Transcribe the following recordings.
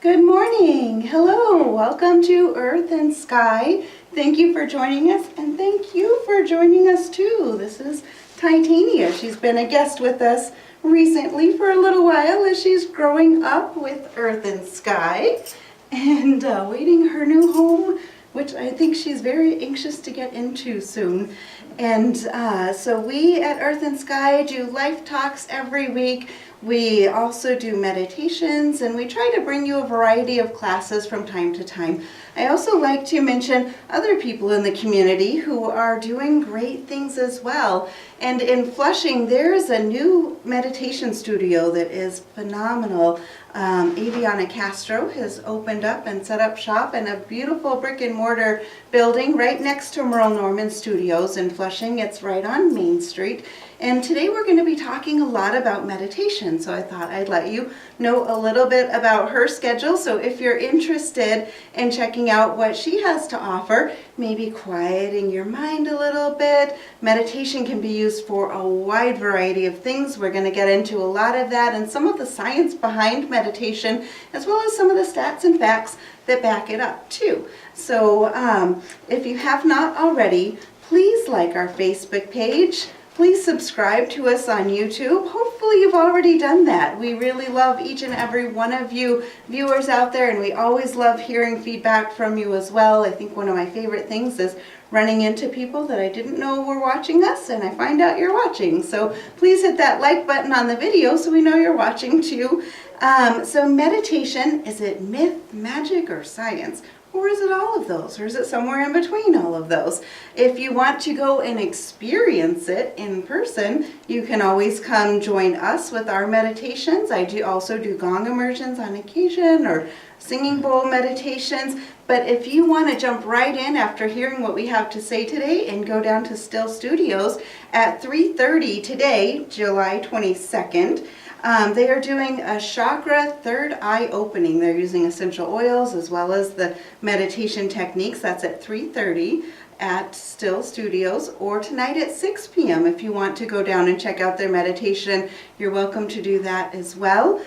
Good morning. Hello. Welcome to Earth and Sky. Thank you for joining us, and thank you for joining us too. This is Titania. She's been a guest with us recently for a little while as she's growing up with Earth and Sky and waiting her new home, which I think she's very anxious to get into soon. And so we at Earth and Sky do life talks every week. We also do meditations, and we try to bring you a variety of classes from time to time. I also like to mention other people in the community who are doing great things as well. And in Flushing, there's a new meditation studio that is phenomenal. Aviana Castro has opened up and set up shop in a beautiful brick and mortar building right next to Merle Norman Studios in Flushing. It's right on Main Street. And today we're going to be talking a lot about meditation, so I thought I'd let you know a little bit about her schedule. So if you're interested in checking out what she has to offer, maybe quieting your mind a little bit. Meditation can be used for a wide variety of things. We're going to get into a lot of that and some of the science behind meditation, as well as some of the stats and facts that back it up too. So if you have not already, please like our Facebook page. Please subscribe to us on YouTube. Hopefully you've already done that. We really love each and every one of you viewers out there, and we always love hearing feedback from you as well. I think one of my favorite things is running into people that I didn't know were watching us, and I find out you're watching. So please hit that like button on the video so we know you're watching too. So meditation, is it myth, magic, or science? Or is it all of those? Or is it somewhere in between all of those? If you want to go and experience it in person, you can always come join us with our meditations. I also do gong immersions on occasion, or singing bowl meditations. But if you want to jump right in after hearing what we have to say today and go down to Still Studios at 3:30 today, July 22nd, they are doing a chakra third eye opening. They're using essential oils as well as the meditation techniques. That's at 3:30 at Still Studios, or tonight at 6 p.m. If you want to go down and check out their meditation, you're welcome to do that as well.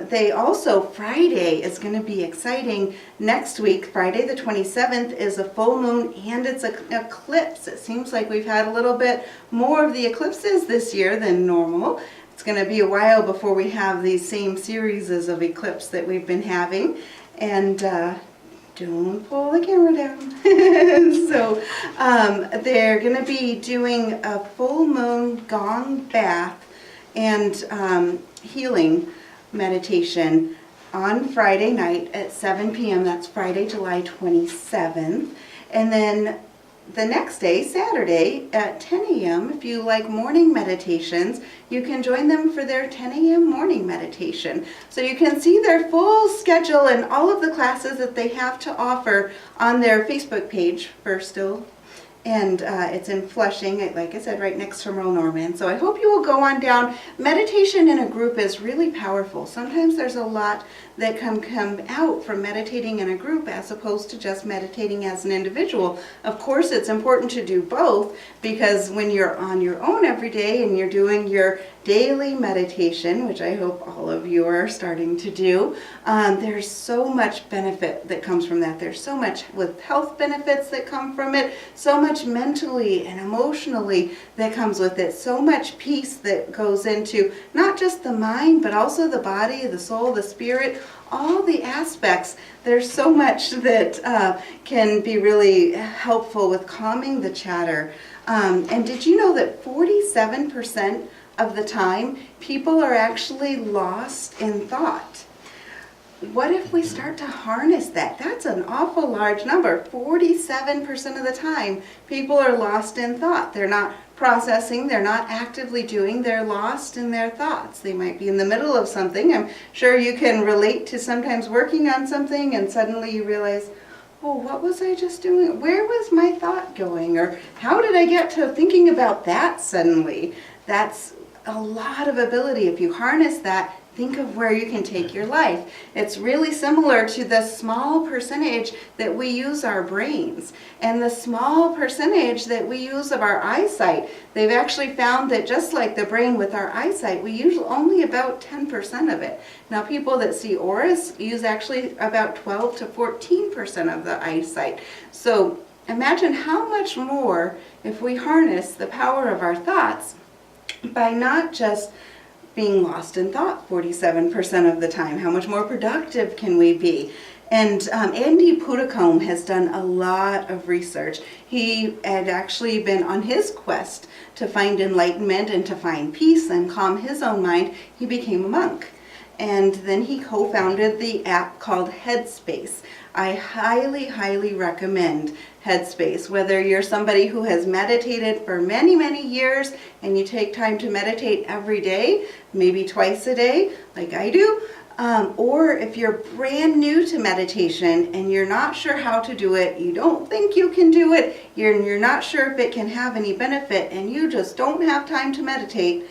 They also, Friday is going to be exciting. Next week, Friday the 27th, is a full moon and it's an eclipse. It seems like we've had a little bit more of the eclipses this year than normal. It's going to be a while before we have these same series of eclipse that we've been having. And don't pull the camera down. So they're going to be doing a full moon gong bath and healing meditation on Friday night at 7 p.m. That's Friday, July 27th. And then the next day, Saturday, at 10 a.m., if you like morning meditations, you can join them for their 10 a.m. morning meditation. So you can see their full schedule and all of the classes that they have to offer on their Facebook page for Still. And it's in Flushing, like I said, right next to Merle Norman. So I hope you will go on down. Meditation in a group is really powerful. Sometimes there's a lot that can come out from meditating in a group as opposed to just meditating as an individual. Of course, it's important to do both, because when you're on your own every day and you're doing your daily meditation, which I hope all of you are starting to do, there's so much benefit that comes from that. There's so much with health benefits that come from it, so much mentally and emotionally that comes with it, so much peace that goes into not just the mind, but also the body, the soul, the spirit, all the aspects. There's so much that can be really helpful with calming the chatter. And did you know that 47% of the time people are actually lost in thought? What if we start to harness that? That's an awful large number. 47% of the time people are lost in thought. They're not processing, they're not actively doing, they're lost in their thoughts. They might be in the middle of something. I'm sure you can relate to sometimes working on something and suddenly you realize, oh, what was I just doing? Where was my thought going? Or how did I get to thinking about that suddenly? That's a lot of ability. If you harness that, think of where you can take your life. It's really similar to the small percentage that we use our brains and the small percentage that we use of our eyesight. They've actually found that just like the brain with our eyesight, we use only about 10% of it. Now people that see auras use actually about 12 to 14% of the eyesight. So imagine how much more if we harness the power of our thoughts by not just being lost in thought 47% of the time. How much more productive can we be? And Andy Puddicombe has done a lot of research. He had actually been on his quest to find enlightenment and to find peace and calm his own mind. He became a monk. And then he co-founded the app called Headspace. I highly, highly recommend Headspace. Whether you're somebody who has meditated for many, many years and you take time to meditate every day, maybe twice a day, like I do, or if you're brand new to meditation and you're not sure how to do it, you don't think you can do it, you're not sure if it can have any benefit, and you just don't have time to meditate,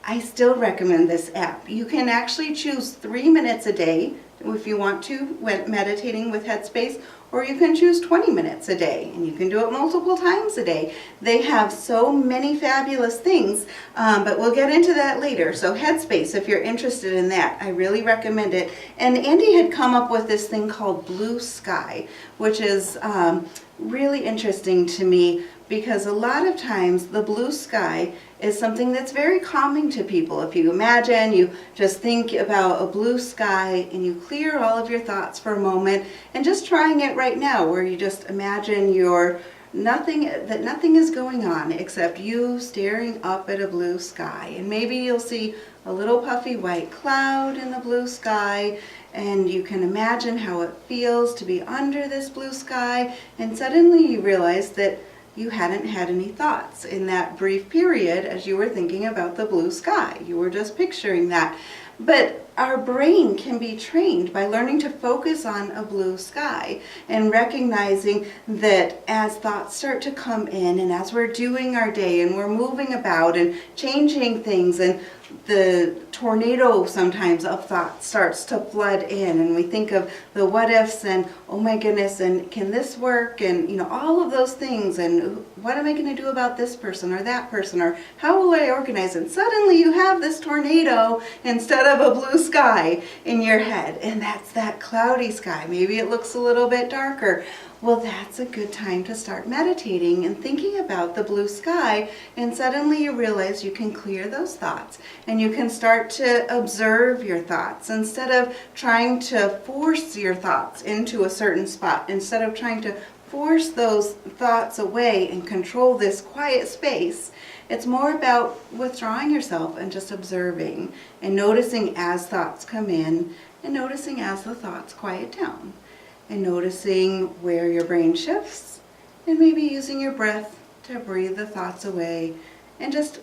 I still recommend this app. You can actually choose 3 minutes a day if you want to when meditating with Headspace, or you can choose 20 minutes a day, and you can do it multiple times a day. They have so many fabulous things, but we'll get into that later. So Headspace, if you're interested in that, I really recommend it. And Andy had come up with this thing called Blue Sky, which is really interesting to me because a lot of times the blue sky is something that's very calming to people. If you imagine, you just think about a blue sky and you clear all of your thoughts for a moment, and just trying it right now where you just imagine that nothing is going on except you staring up at a blue sky, and maybe you'll see a little puffy white cloud in the blue sky, and you can imagine how it feels to be under this blue sky, and suddenly you realize that you hadn't had any thoughts in that brief period as you were thinking about the blue sky. You were just picturing that. But our brain can be trained by learning to focus on a blue sky and recognizing that as thoughts start to come in and as we're doing our day and we're moving about and changing things, and the tornado sometimes of thought starts to flood in, and we think of the what ifs and oh my goodness, and can this work, and all of those things, and what am I going to do about this person or that person, or how will I organize? And suddenly you have this tornado instead of a blue sky in your head, and that's that cloudy sky. Maybe it looks a little bit darker. Well, that's a good time to start meditating and thinking about the blue sky, and suddenly you realize you can clear those thoughts and you can start to observe your thoughts instead of trying to force your thoughts into a certain spot, instead of trying to force those thoughts away and control this quiet space. It's more about withdrawing yourself and just observing and noticing as thoughts come in and noticing as the thoughts quiet down, and noticing where your brain shifts, and maybe using your breath to breathe the thoughts away, and just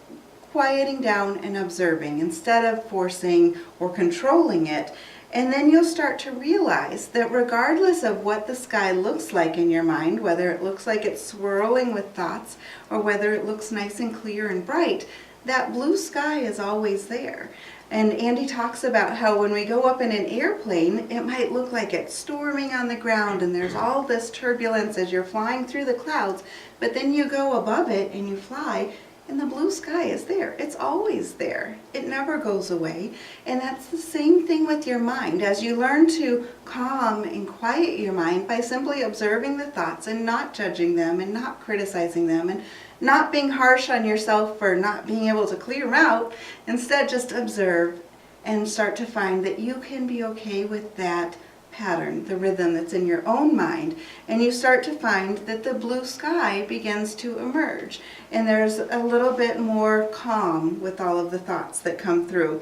quieting down and observing instead of forcing or controlling it. And then you'll start to realize that regardless of what the sky looks like in your mind, whether it looks like it's swirling with thoughts or whether it looks nice and clear and bright, that blue sky is always there. And Andy talks about how when we go up in an airplane, it might look like it's storming on the ground and there's all this turbulence as you're flying through the clouds, but then you go above it and you fly and the blue sky is there. It's always there. It never goes away. And that's the same thing with your mind. As you learn to calm and quiet your mind by simply observing the thoughts and not judging them and not criticizing them and not being harsh on yourself for not being able to clear them out, instead just observe and start to find that you can be okay with that pattern, the rhythm that's in your own mind, and you start to find that the blue sky begins to emerge, and there's a little bit more calm with all of the thoughts that come through.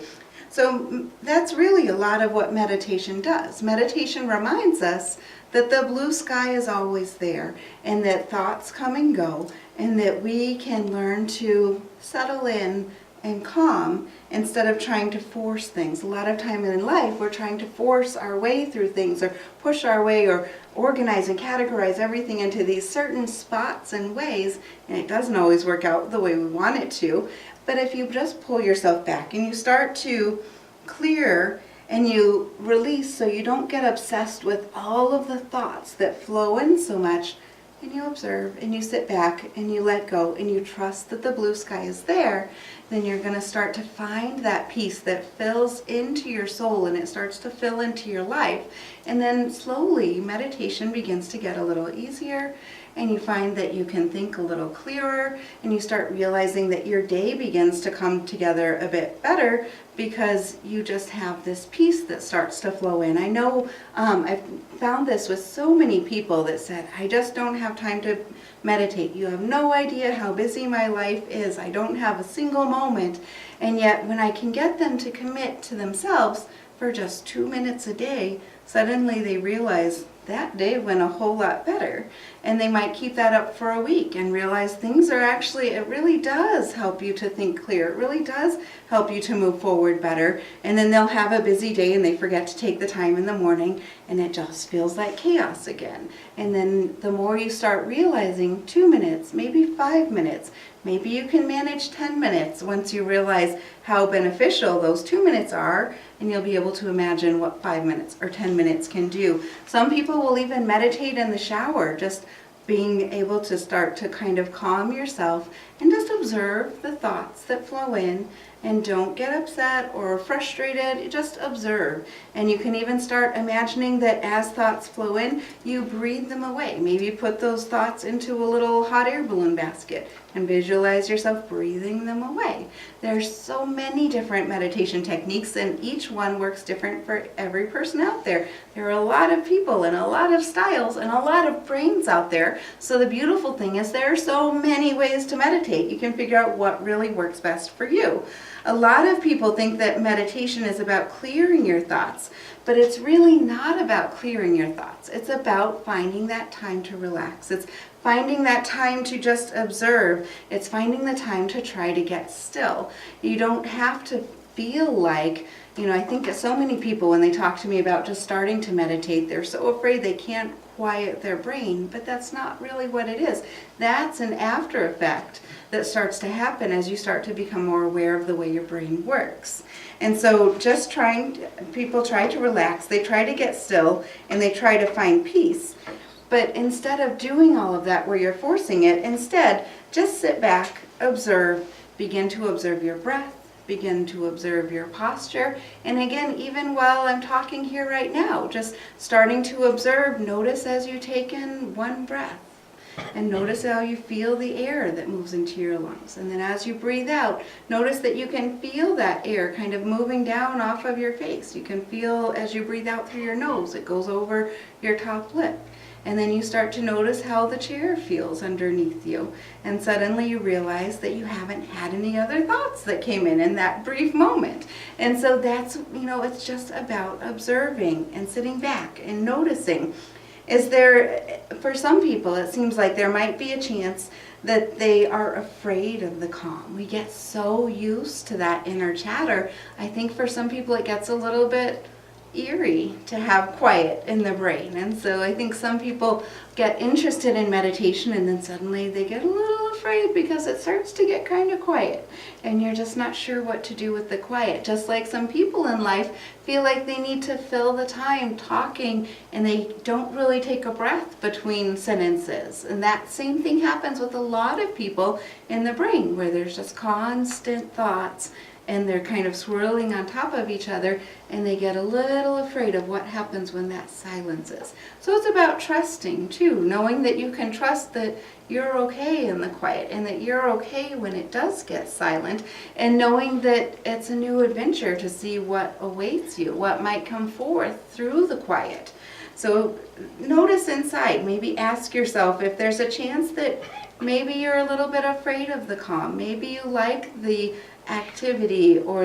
So that's really a lot of what meditation does. Meditation reminds us that the blue sky is always there, and that thoughts come and go, and that we can learn to settle in and calm instead of trying to force things. A lot of time in life we're trying to force our way through things or push our way or organize and categorize everything into these certain spots and ways, and it doesn't always work out the way we want it to. But if you just pull yourself back and you start to clear and you release so you don't get obsessed with all of the thoughts that flow in so much, and you observe and you sit back and you let go and you trust that the blue sky is there, then you're going to start to find that peace that fills into your soul and it starts to fill into your life. And then slowly meditation begins to get a little easier, and you find that you can think a little clearer, and you start realizing that your day begins to come together a bit better because you just have this peace that starts to flow in. I know I've found this with so many people that said, I just don't have time to meditate. You have no idea how busy my life is. I don't have a single moment. And yet when I can get them to commit to themselves for just 2 minutes a day, suddenly they realize that day went a whole lot better. And they might keep that up for a week and realize things are actually, it really does help you to think clear. It really does help you to move forward better. And then they'll have a busy day and they forget to take the time in the morning and it just feels like chaos again. And then the more you start realizing 2 minutes, maybe 5 minutes, maybe you can manage 10 minutes once you realize how beneficial those 2 minutes are, and you'll be able to imagine what 5 minutes or 10 minutes can do. Some people will even meditate in the shower, just being able to start to kind of calm yourself and just observe the thoughts that flow in, and don't get upset or frustrated, just observe. And you can even start imagining that as thoughts flow in, you breathe them away. Maybe put those thoughts into a little hot air balloon basket and visualize yourself breathing them away. There's so many different meditation techniques, and each one works different for every person out there. There are a lot of people and a lot of styles and a lot of brains out there. So the beautiful thing is there are so many ways to meditate. You can figure out what really works best for you. A lot of people think that meditation is about clearing your thoughts, but it's really not about clearing your thoughts. It's about finding that time to relax. It's finding that time to just observe. It's finding the time to try to get still. You don't have to feel like, I think so many people, when they talk to me about just starting to meditate, they're so afraid they can't quiet their brain, but that's not really what it is. That's an after effect that starts to happen as you start to become more aware of the way your brain works. And so people try to relax, they try to get still, and they try to find peace. But instead of doing all of that where you're forcing it, instead, just sit back, observe, begin to observe your breath, begin to observe your posture. And again, even while I'm talking here right now, just starting to observe, notice as you take in one breath. And notice how you feel the air that moves into your lungs. And then as you breathe out, notice that you can feel that air kind of moving down off of your face. You can feel as you breathe out through your nose, it goes over your top lip. And then you start to notice how the chair feels underneath you. And suddenly you realize that you haven't had any other thoughts that came in that brief moment. And so that's, it's just about observing and sitting back and noticing. For some people, it seems like there might be a chance that they are afraid of the calm. We get so used to that inner chatter. I think for some people it gets a little bit eerie to have quiet in the brain. And so I think some people get interested in meditation and then suddenly they get a little afraid because it starts to get kind of quiet and you're just not sure what to do with the quiet. Just like some people in life feel like they need to fill the time talking and they don't really take a breath between sentences. And that same thing happens with a lot of people in the brain, where there's just constant thoughts and they're kind of swirling on top of each other, and they get a little afraid of what happens when that silences. So it's about trusting too, knowing that you can trust that you're okay in the quiet and that you're okay when it does get silent, and knowing that it's a new adventure to see what awaits you, what might come forth through the quiet. So notice inside, maybe ask yourself if there's a chance that maybe you're a little bit afraid of the calm. Maybe you like the activity or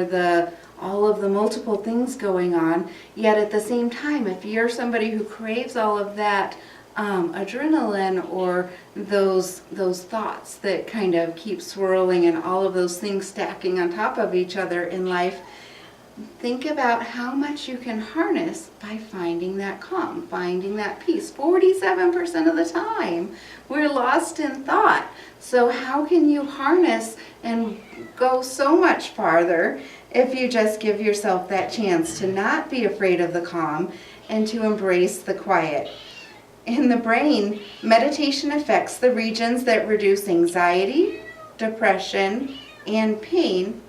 all of the multiple things going on, yet at the same time, if you're somebody who craves all of that adrenaline or those thoughts that kind of keep swirling and all of those things stacking on top of each other in life, think about how much you can harness by finding that calm, finding that peace. 47% of the time, we're lost in thought. So how can you harness and go so much farther if you just give yourself that chance to not be afraid of the calm and to embrace the quiet. In the brain, meditation affects the regions that reduce anxiety, depression, and pain,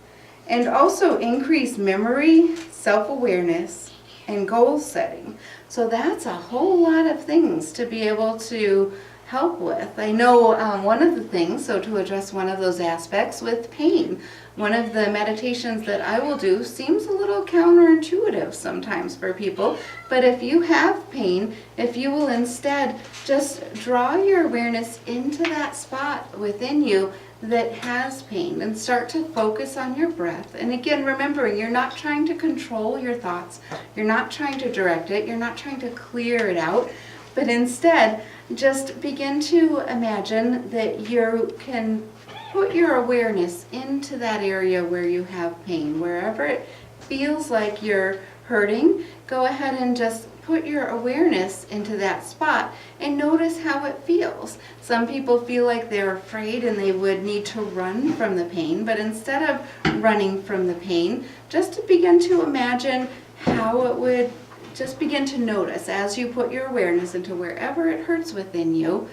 and also increase memory, self-awareness, and goal setting. So that's a whole lot of things to be able to help with. I know one of the things, so to address one of those aspects with pain, one of the meditations that I will do seems a little counterintuitive sometimes for people, but if you have pain, if you will instead just draw your awareness into that spot within you that has pain and start to focus on your breath. And again, remembering you're not trying to control your thoughts, you're not trying to direct it, you're not trying to clear it out, but instead just begin to imagine that you can put your awareness into that area where you have pain. Wherever it feels like you're hurting, go ahead and just put your awareness into that spot and notice how it feels. Some people feel like they're afraid and they would need to run from the pain, but instead of running from the pain, just to begin to imagine how it would, just begin to notice as you put your awareness into wherever it hurts within you,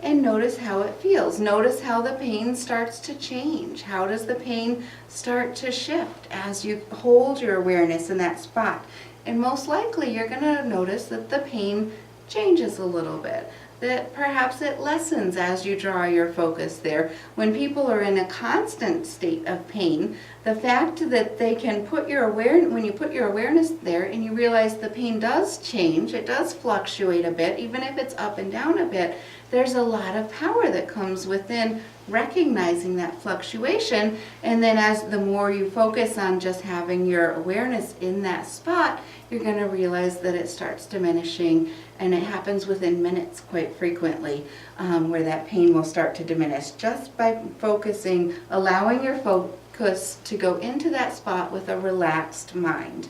and notice how it feels. Notice how the pain starts to change. How does the pain start to shift as you hold your awareness in that spot? And most likely you're going to notice that the pain changes a little bit, that perhaps it lessens as you draw your focus there. When people are in a constant state of pain, the fact that they can put your awareness, when you put your awareness there and you realize the pain does change, it does fluctuate a bit, even if it's up and down a bit, there's a lot of power that comes within recognizing that fluctuation. And then as the more you focus on just having your awareness in that spot, you're going to realize that it starts diminishing, and it happens within minutes quite frequently, where that pain will start to diminish just by focusing, allowing your focus to go into that spot with a relaxed mind.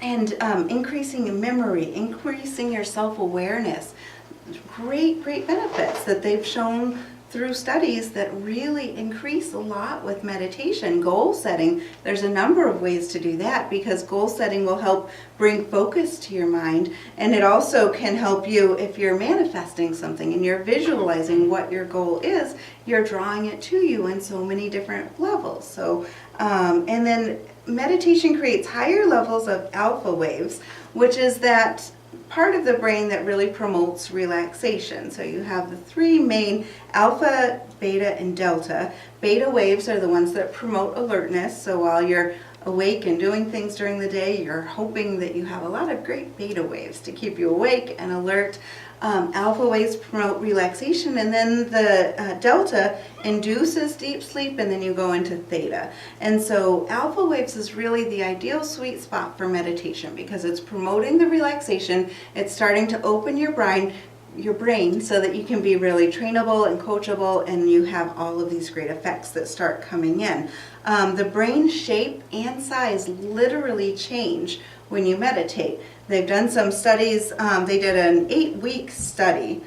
And increasing memory, increasing your self-awareness. Great benefits that they've shown through studies that really increase a lot with meditation. Goal setting, there's a number of ways to do that, because goal setting will help bring focus to your mind, and it also can help you if you're manifesting something and you're visualizing what your goal is, you're drawing it to you in so many different levels. So, and then meditation creates higher levels of alpha waves, which is that part of the brain that really promotes relaxation. So you have the three main: alpha, beta, and delta. Beta waves are the ones that promote alertness. So while you're awake and doing things during the day, you're hoping that you have a lot of great beta waves to keep you awake and alert. Alpha waves promote relaxation, and then the delta induces deep sleep, and then you go into theta. And so alpha waves is really the ideal sweet spot for meditation, because it's promoting the relaxation, it's starting to open your brain so that you can be really trainable and coachable, and you have all of these great effects that start coming in. The brain shape and size literally change when you meditate. They've done some studies. They did an 8-week study,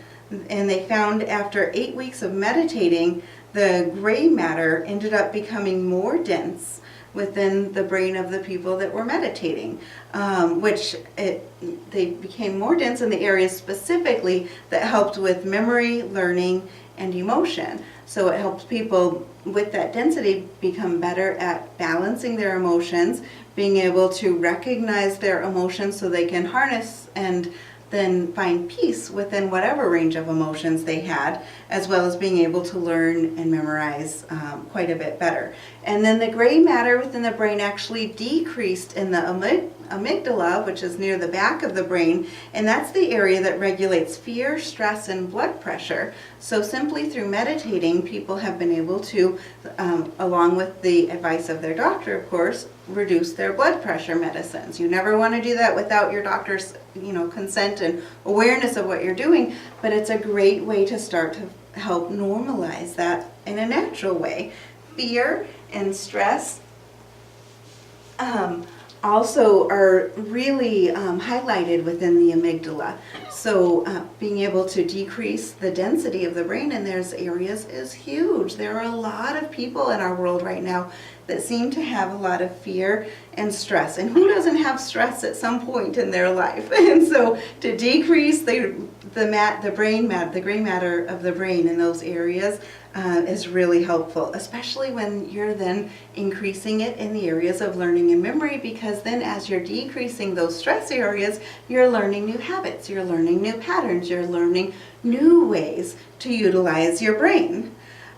and they found after 8 weeks of meditating, the gray matter ended up becoming more dense within the brain of the people that were meditating, they became more dense in the areas specifically that helped with memory, learning, and emotion. So it helps people with that density become better at balancing their emotions, being able to recognize their emotions so they can harness and then find peace within whatever range of emotions they had, as well as being able to learn and memorize quite a bit better. And then the gray matter within the brain actually decreased in the amygdala, which is near the back of the brain, and that's the area that regulates fear, stress, and blood pressure. So simply through meditating, people have been able to, along with the advice of their doctor, of course, reduce their blood pressure medicines. You never want to do that without your doctor's consent and awareness of what you're doing, but it's a great way to start to help normalize that in a natural way. Fear and stress also are really highlighted within the amygdala. So being able to decrease the density of the brain in those areas is huge. There are a lot of people in our world right now that seem to have a lot of fear and stress. And who doesn't have stress at some point in their life? And so to decrease the gray matter of the brain in those areas is really helpful, especially when you're then increasing it in the areas of learning and memory, because then as you're decreasing those stress areas, you're learning new habits, you're learning new patterns, you're learning new ways to utilize your brain.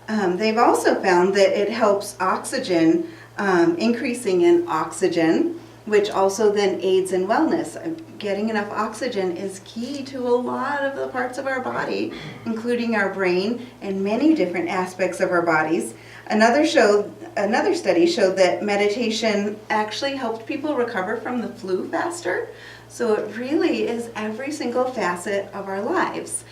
They've also found that it helps oxygen, increasing in oxygen, which also then aids in wellness. Getting enough oxygen is key to a lot of the parts of our body, including our brain and many different aspects of our bodies. Another study showed that meditation actually helped people recover from the flu faster. So it really is every single facet of our lives.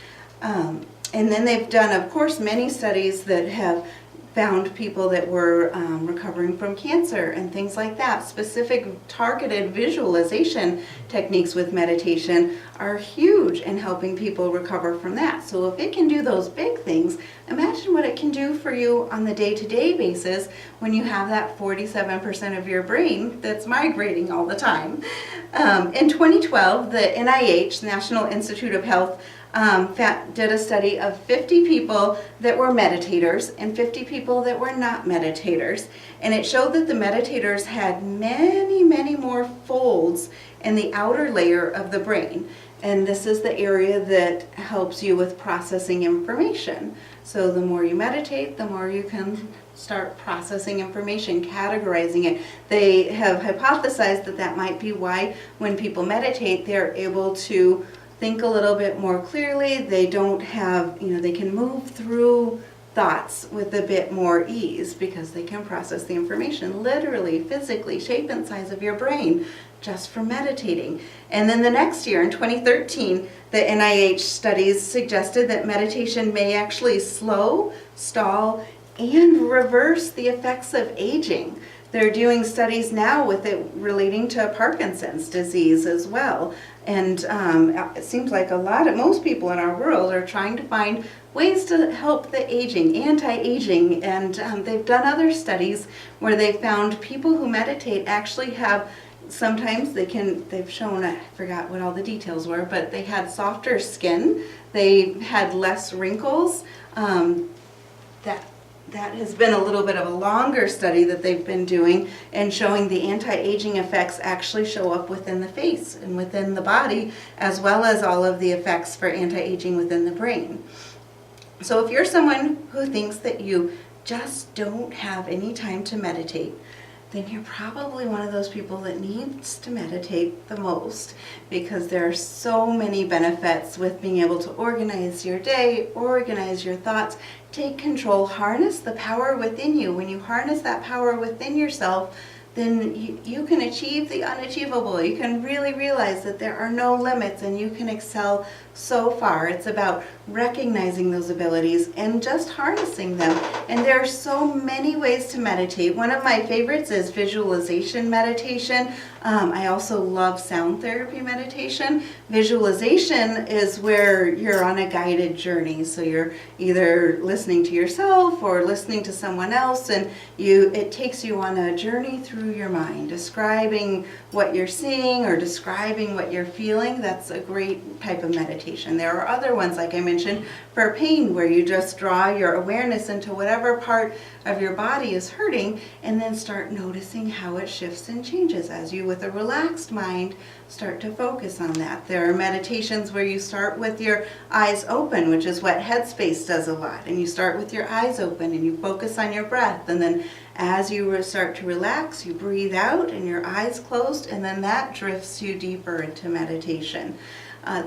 And then they've done, of course, many studies that have found people that were recovering from cancer and things like that. Specific targeted visualization techniques with meditation are huge in helping people recover from that. So if it can do those big things, imagine what it can do for you on the day-to-day basis when you have that 47% of your brain that's migrating all the time. In 2012, the NIH, National Institute of Health, did a study of 50 people that were meditators and 50 people that were not meditators. And it showed that the meditators had many, many more folds in the outer layer of the brain. And this is the area that helps you with processing information. So the more you meditate, the more you can start processing information, categorizing it. They have hypothesized that that might be why when people meditate, they're able to think a little bit more clearly. They don't have, they can move through thoughts with a bit more ease because they can process the information literally, physically, shape and size of your brain just from meditating. And then the next year, in 2013, the NIH studies suggested that meditation may actually slow, stall, and reverse the effects of aging. They're doing studies now with it relating to Parkinson's disease as well. And it seems like most people in our world are trying to find ways to help the aging, anti-aging. And they've done other studies where they found people who meditate actually have, sometimes they've shown, I forgot what all the details were, but they had softer skin, they had less wrinkles. That has been a little bit of a longer study that they've been doing and showing the anti-aging effects actually show up within the face and within the body, as well as all of the effects for anti-aging within the brain. So if you're someone who thinks that you just don't have any time to meditate, then you're probably one of those people that needs to meditate the most, because there are so many benefits with being able to organize your day, organize your thoughts, take control, harness the power within you. When you harness that power within yourself, then you can achieve the unachievable. You can really realize that there are no limits and you can excel so far. It's about recognizing those abilities and just harnessing them. And there are so many ways to meditate. One of my favorites is visualization meditation. I also love sound therapy meditation. Visualization is where you're on a guided journey. So you're either listening to yourself or listening to someone else, and it takes you on a journey through your mind, describing what you're seeing or describing what you're feeling. That's a great type of meditation. There are other ones, like I mentioned, for pain, where you just draw your awareness into whatever part of your body is hurting and then start noticing how it shifts and changes as you, with a relaxed mind, start to focus on that. There are meditations where you start with your eyes open, which is what Headspace does a lot. And you start with your eyes open and you focus on your breath. And then as you start to relax, you breathe out and your eyes closed, and then that drifts you deeper into meditation.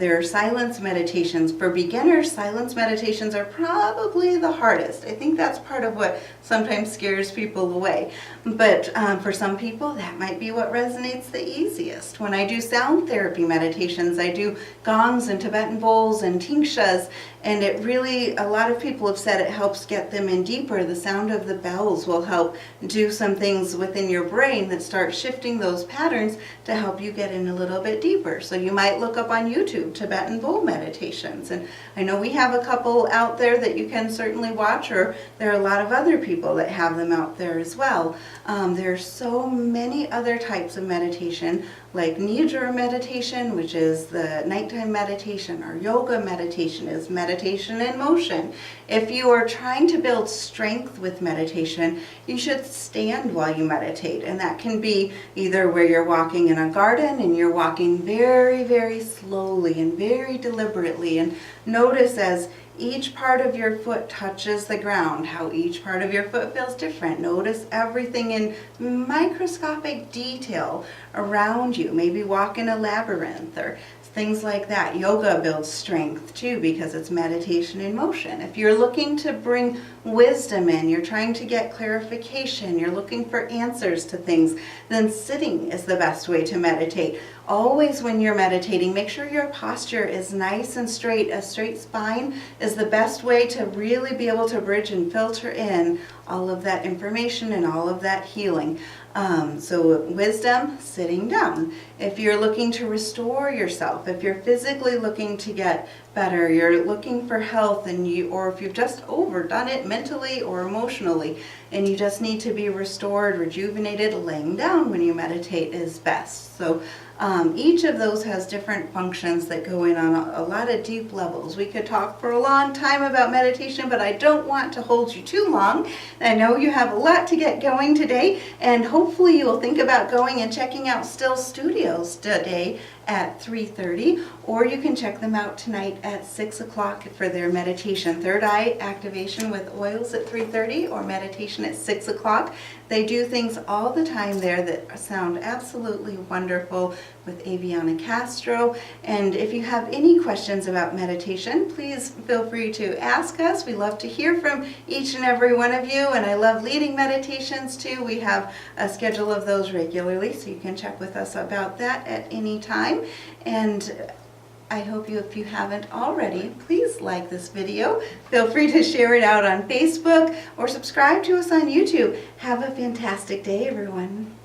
There are silence meditations. For beginners, silence meditations are probably the hardest. I think that's part of what sometimes scares people away. But for some people, that might be what resonates the easiest. When I do sound therapy meditations. I do gongs and Tibetan bowls and tingshas, and it really, a lot of people have said it helps get them in deeper. The sound of the bells will help do some things within your brain that start shifting those patterns to help you get in a little bit deeper. So you might look up on YouTube Tibetan bowl meditations, and I know we have a couple out there that you can certainly watch, or there are a lot of other people that have them out there as well. There's so many other types of meditation, like Nidra meditation, which is the nighttime meditation, or yoga meditation is meditation in motion. If you are trying to build strength with meditation, you should stand while you meditate, and that can be either where you're walking in a garden and you're walking very, very slowly and very deliberately, and notice as each part of your foot touches the ground, how each part of your foot feels different. Notice everything in microscopic detail around you. Maybe walk in a labyrinth or things like that. Yoga builds strength too, because it's meditation in motion. If you're looking to bring wisdom in, you're trying to get clarification, you're looking for answers to things, then sitting is the best way to meditate. Always when you're meditating, make sure your posture is nice and straight. A straight spine is the best way to really be able to bridge and filter in all of that information and all of that healing. So wisdom, sitting down. If you're looking to restore yourself, if you're physically looking to get better, you're looking for health, or if you've just overdone it mentally or emotionally, and you just need to be restored, rejuvenated, laying down when you meditate is best. So each of those has different functions that go in on a lot of deep levels. We could talk for a long time about meditation, but I don't want to hold you too long. I know you have a lot to get going today, and hopefully you will think about going and checking out Still Studios today at 3:30, or you can check them out tonight at 6 o'clock for their meditation. Third eye activation with oils at 3:30, or meditation at 6 o'clock. They do things all the time there that sound absolutely wonderful with Aviana Castro. And if you have any questions about meditation, please feel free to ask us. We love to hear from each and every one of you, and I love leading meditations too. We have a schedule of those regularly, so you can check with us about that at any time. And I hope if you haven't already, please like this video. Feel free to share it out on Facebook or subscribe to us on YouTube. Have a fantastic day, everyone.